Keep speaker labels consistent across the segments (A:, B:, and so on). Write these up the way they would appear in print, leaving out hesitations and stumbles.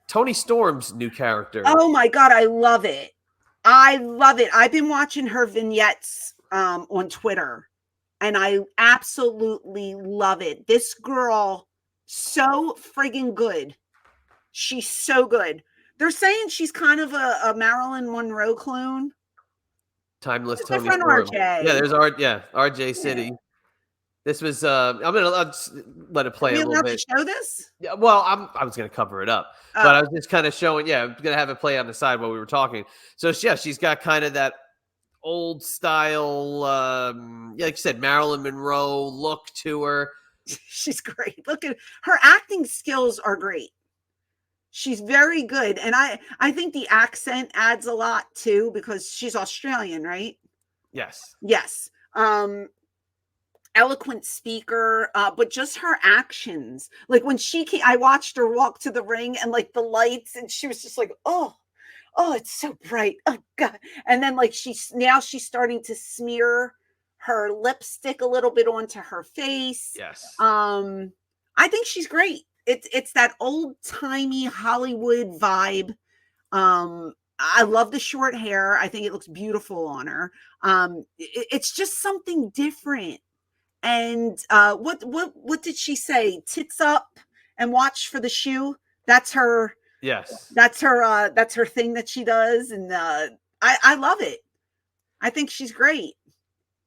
A: Toni Storm's new character.
B: Oh my God, I love it. I love it. I've been watching her vignettes on Twitter, and I absolutely love it. This girl, so friggin' good. She's so good. They're saying she's kind of a Marilyn Monroe clone.
A: Timeless
B: It's my
A: Toni
B: friend
A: Storm.
B: RJ.
A: Yeah, there's RJ City. This was I'll just let it play a little bit.
B: To show this?
A: Yeah, well, I was gonna cover it up, but I was just kind of showing. Yeah, I'm gonna have it play on the side while we were talking. So yeah, she's got kind of that old style, like you said, Marilyn Monroe look to her.
B: She's great. Look at her acting skills are great. She's very good, and I think the accent adds a lot too because she's Australian, right?
A: Yes.
B: Yes. Eloquent speaker, but just her actions. Like when she came, I watched her walk to the ring and like the lights, and she was just like, oh, it's so bright. Oh God. And then like she's starting to smear her lipstick a little bit onto her face.
A: Yes.
B: I think she's great. It's that old-timey Hollywood vibe. I love the short hair. I think it looks beautiful on her. It's just something different. And what did she say? Tits up and watch for the shoe. That's her.
A: Yes.
B: That's her thing that she does. And I love it. I think she's great.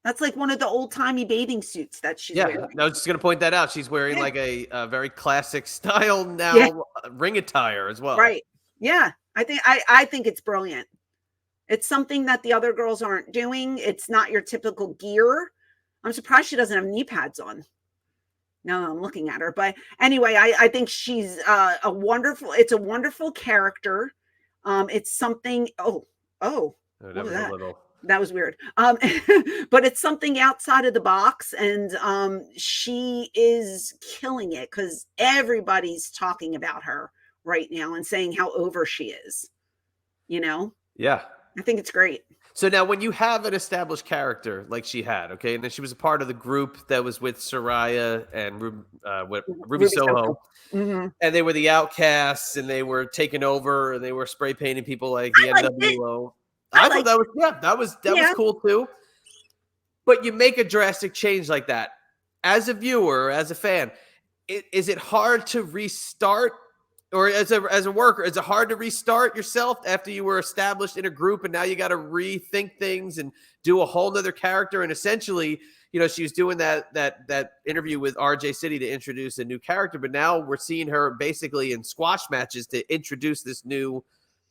B: That's like one of the old-timey bathing suits that she's wearing.
A: I was just going to point that out. She's wearing like a very classic style now ring attire as well.
B: Right. Yeah. I think it's brilliant. It's something that the other girls aren't doing. It's not your typical gear. I'm surprised she doesn't have knee pads on. Now I'm looking at her. But anyway, I think she's it's a wonderful character. It's something, what was that? That was weird. But it's something outside of the box, and she is killing it because everybody's talking about her right now and saying how over she is. Yeah, I think it's great.
A: So now, when you have an established character like she had, okay, and then she was a part of the group that was with Soraya and Ruby Soho,
B: mm-hmm.
A: and they were the outcasts, and they were taking over, and they were spray painting people like the NWO. I thought that was cool too. But you make a drastic change like that as a viewer, as a fan. Is it hard to restart, or as a worker, is it hard to restart yourself after you were established in a group and now you got to rethink things and do a whole nother character? And essentially, she was doing that interview with RJ City to introduce a new character, but now we're seeing her basically in squash matches to introduce this new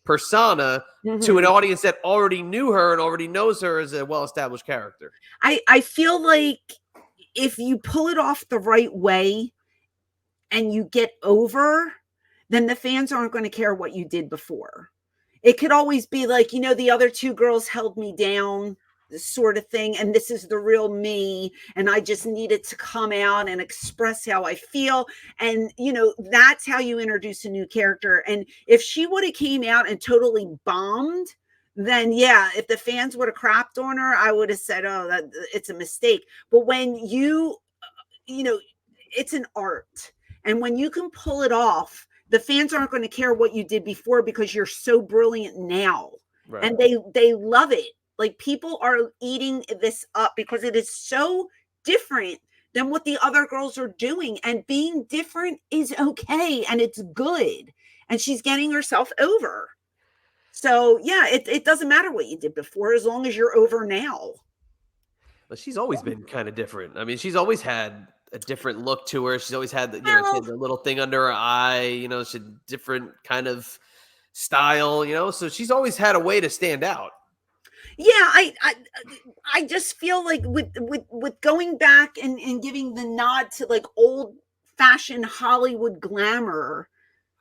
A: persona to an audience that already knew her and already knows her as a well-established character.
B: I feel like if you pull it off the right way and you get over, then the fans aren't going to care what you did before. It could always be like, the other two girls held me down, this sort of thing, and this is the real me, and I just needed to come out and express how I feel. And that's how you introduce a new character. And if she would have came out and totally bombed, then if the fans would have crapped on her, I would have said, oh, that it's a mistake. But when it's an art, and when you can pull it off, the fans aren't going to care what you did before because you're so brilliant now. Right. And they love it. Like, people are eating this up because it is so different than what the other girls are doing. And being different is okay. And it's good. And she's getting herself over. So, it doesn't matter what you did before as long as you're over now.
A: But she's always been kind of different. I mean, she's always had a different look to her. She's always had, she had the little thing under her eye. She had different kind of style, So she's always had a way to stand out.
B: Yeah, I just feel like with going back and giving the nod to like old fashioned Hollywood glamour,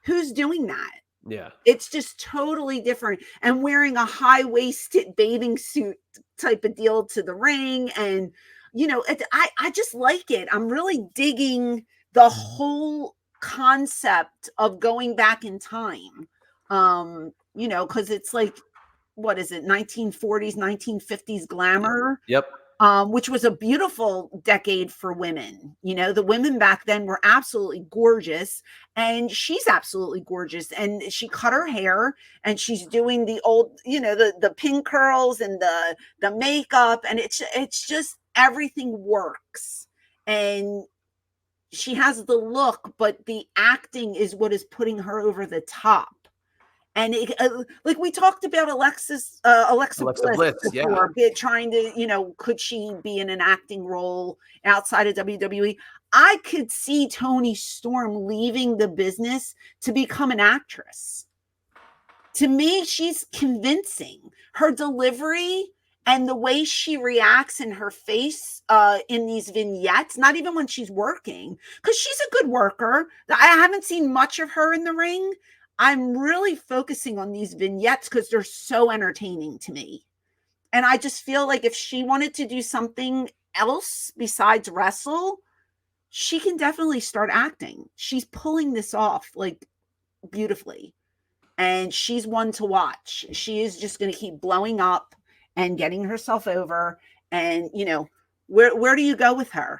B: who's doing that?
A: Yeah,
B: it's just totally different. And wearing a high-waisted bathing suit type of deal to the ring, and I just like it. I'm really digging the whole concept of going back in time. Because it's like, what is it, 1940s, 1950s glamour?
A: Yep.
B: which was a beautiful decade for women. You know, the women back then were absolutely gorgeous, and she's absolutely gorgeous. And she cut her hair, and she's doing the old, you know, the pin curls and the makeup, and it's just everything works. And she has the look, but the acting is what is putting her over the top. And like we talked about Alexa Bliss before, trying to, you know, could she be in an acting role outside of WWE? I could see Toni Storm leaving the business to become an actress. To me, she's convincing. Her delivery and the way she reacts in her face in these vignettes, not even when she's working, because she's a good worker. I haven't seen much of her in the ring. I'm really focusing on these vignettes because they're so entertaining to me. And I just feel like if she wanted to do something else besides wrestle, she can definitely start acting. She's pulling this off like beautifully. And she's one to watch. She is just going to keep blowing up and getting herself over. And, you know, where do you go with her?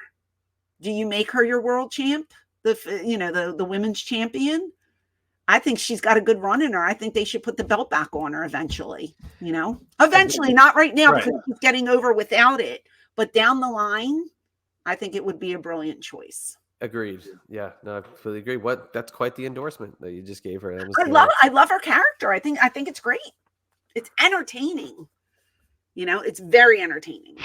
B: Do you make her your world champ? The women's champion? I think she's got a good run in her. I think they should put the belt back on her eventually, you know, eventually, not right now because she's getting over without it, but down the line, I think it would be a brilliant choice.
A: Agreed. Yeah, no, I completely agree. That's quite the endorsement that you just gave her.
B: I love her character. I think it's great. It's entertaining. You know, it's very entertaining.